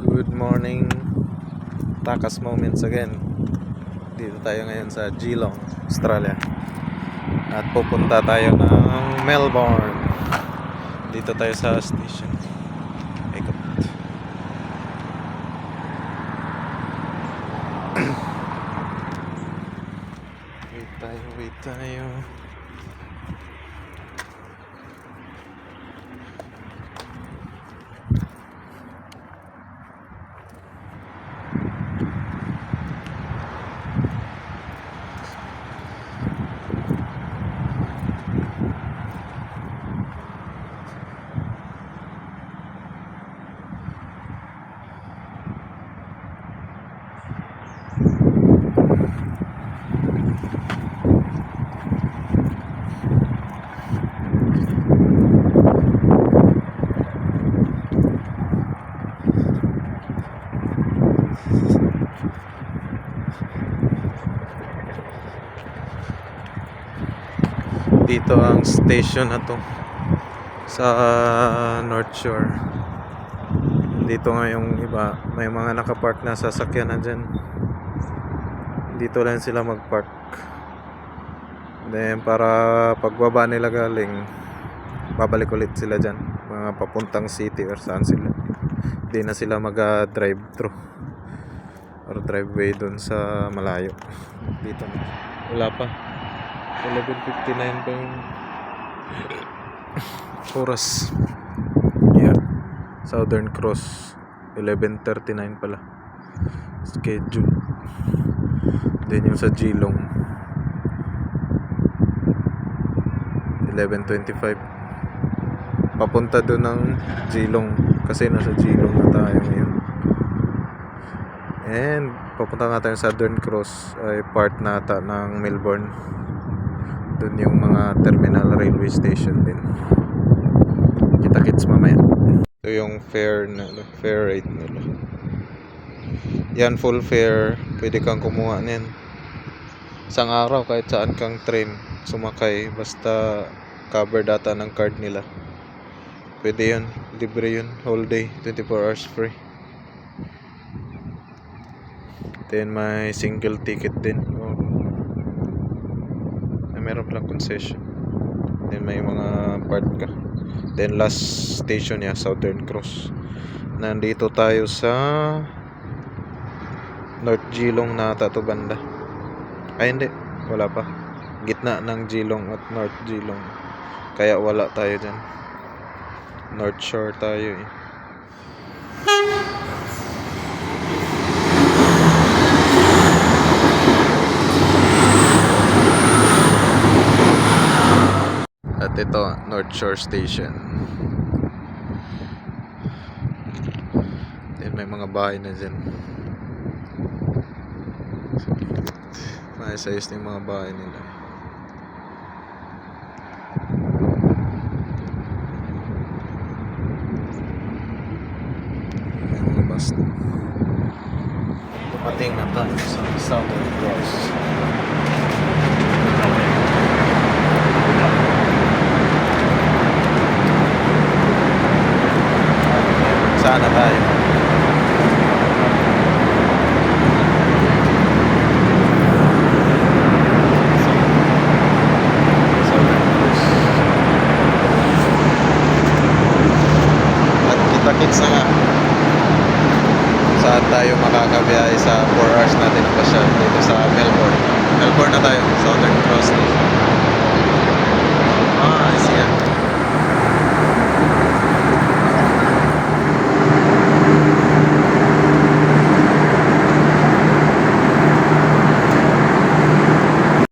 Good morning, Takas moments again. Dito tayo ngayon sa Geelong, Australia. At pupunta tayo ng Melbourne. Dito tayo sa station. Ikot. Wait tayo. Dito ang station na to sa North Shore. Dito nga yung iba, may mga nakapark na sasakyan na dyan. Dito lang sila magpark. Then para pagbaba nila galing, babalik ulit sila dyan, mga papuntang city or saan sila. Hindi na sila mag-drive through or driveway dun sa malayo. Dito na. Wala pa. 11:59 pa yung oras. Yeah. Southern Cross 11:39 pala schedule. Then yung sa Geelong 11:25 papunta doon ng Geelong kasi nasa Geelong na tayo ngayon. And papunta nga tayo sa Southern Cross ay part nata ng Melbourne. Doon yung mga terminal railway station din. Kita-kits mamaya. Ito yung fare rate nila. Yan, full fare. Pwede kang kumuha niyan. Isang araw kahit saan kang train sumakay basta cover data ng card nila. Pwede yun. Libre yun. Whole day. 24 hours free. Then may single ticket din. Meron lang concession. Then may mga part ka. Then last station niya, Southern Cross. Nandito tayo sa North Geelong na to banda. Ay hindi, wala pa. Gitna ng Geelong at North Geelong. Kaya wala tayo dyan. North Shore tayo eh. At ito, North Shore Station. Then may mga bahay na dyan. Maayos na yung mga bahay nila. May mga bus na. Dumating na tayo sa Southern Cross. Sana tayo. At kita-kits na nga saan tayo makakabiyahe sa 4 hours natin ang pasyal dito sa Melbourne. Melbourne na tayo, Southern Cross.